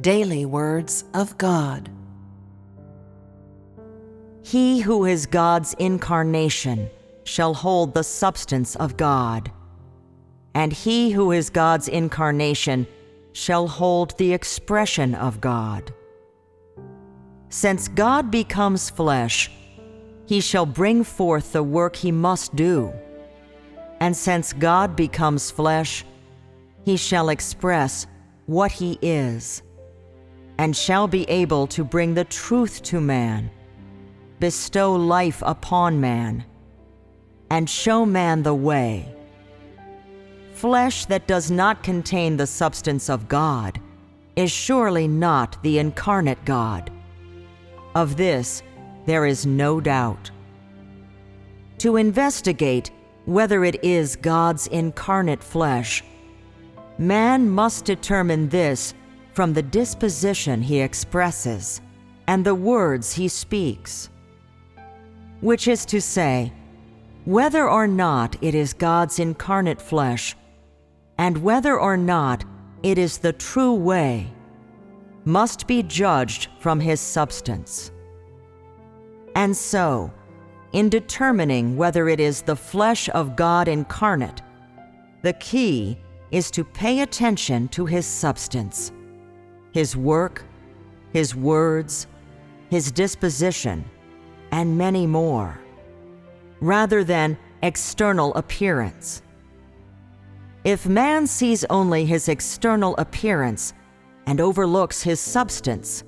Daily Words of God. He who is God's incarnation shall hold the substance of God, and he who is God's incarnation shall hold the expression of God. Since God becomes flesh, he shall bring forth the work he must do, and since God becomes flesh, he shall express what he is, and shall be able to bring the truth to man, bestow life upon man, and show man the way. Flesh that does not contain the substance of God is surely not the incarnate God. Of this there is no doubt. To investigate whether it is God's incarnate flesh, man must determine this from the disposition he expresses and the words he speaks, which is to say, whether or not it is God's incarnate flesh, and whether or not it is the true way, must be judged from his substance. And so, in determining whether it is the flesh of God incarnate, the key is to pay attention to his substance, his work, his words, his disposition, and many more, rather than external appearance. If man sees only his external appearance and overlooks his substance,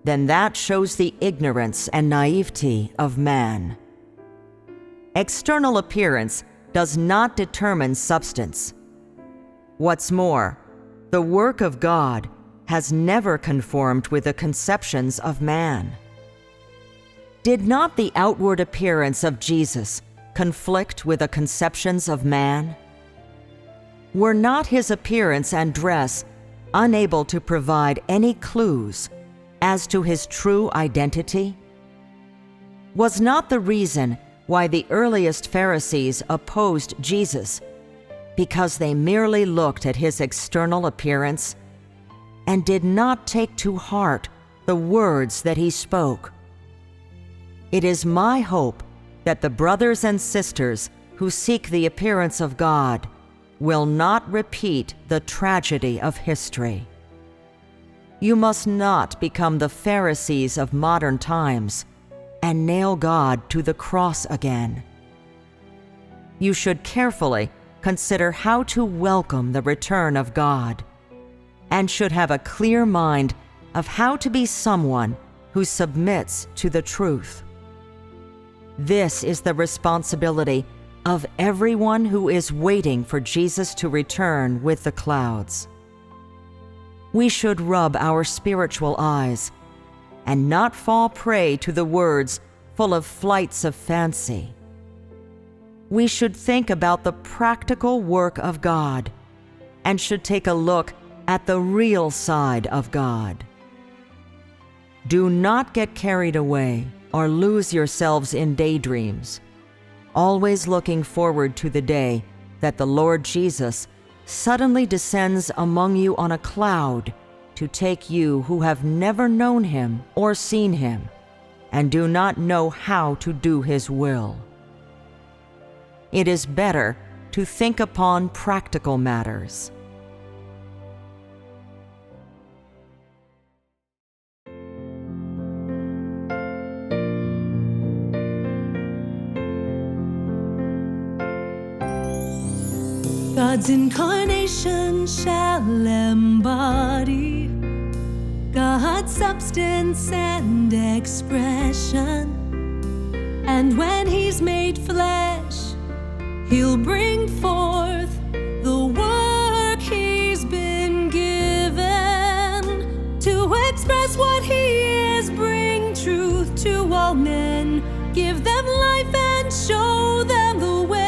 then that shows the ignorance and naivety of man. External appearance does not determine substance. What's more, the work of God has never conformed with the conceptions of man. Did not the outward appearance of Jesus conflict with the conceptions of man? Were not his appearance and dress unable to provide any clues as to his true identity? Was not the reason why the earliest Pharisees opposed Jesus because they merely looked at his external appearance and did not take to heart the words that he spoke? It is my hope that the brothers and sisters who seek the appearance of God will not repeat the tragedy of history. You must not become the Pharisees of modern times and nail God to the cross again. You should carefully consider how to welcome the return of God, and should have a clear mind of how to be someone who submits to the truth. This is the responsibility of everyone who is waiting for Jesus to return with the clouds. We should rub our spiritual eyes and not fall prey to the words full of flights of fancy. We should think about the practical work of God and should take a look at the real side of God. Do not get carried away or lose yourselves in daydreams, always looking forward to the day that the Lord Jesus suddenly descends among you on a cloud to take you who have never known him or seen him and do not know how to do his will. It is better to think upon practical matters. God's incarnation shall embody God's substance and expression. And when he's made flesh, he'll bring forth the work he's been given. To express what he is, bring truth to all men, give them life and show them the way.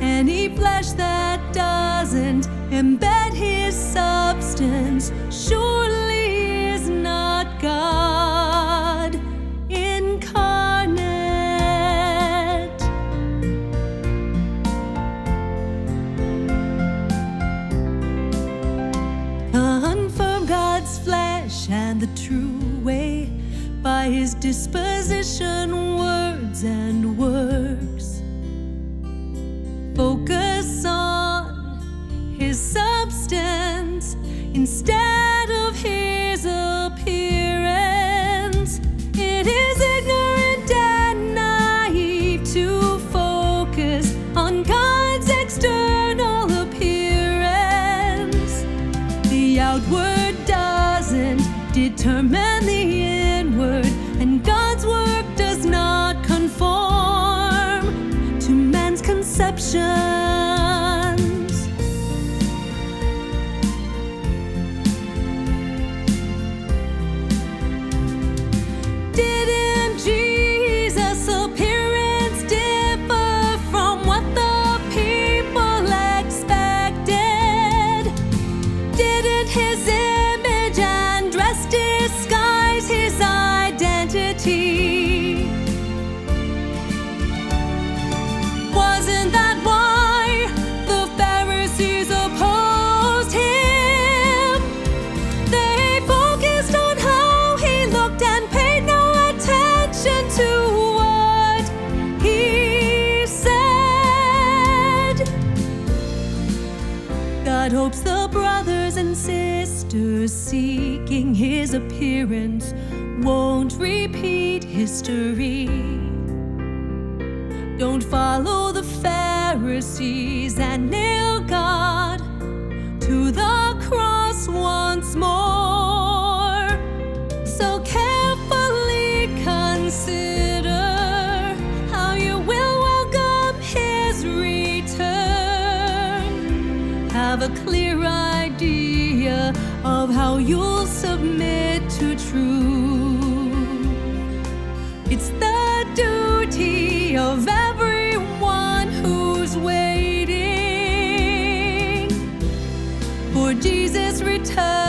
Any flesh that doesn't embed his substance surely is not God incarnate. and the true way by his disposition, words, and works. Focus on his substance instead of his appearance. It is ignorant and naive to focus on God's external appearance. The outward doesn't determine the inward, and God's work does not conform to man's conceptions. Didn't Jesus' appearance differ from what the people expected? Didn't his image and dress disguise his identity? Wasn't that why the Pharisees opposed him? They focused on how he looked and paid no attention to what he said. God hopes the brothers and sisters seeking his appearance won't repeat history. Don't follow the Pharisees and nail God to the cross once more. So carefully consider how you will welcome his return. Have a clear idea of how you'll submit to truth. It's the duty of everyone who's waiting for Jesus' return.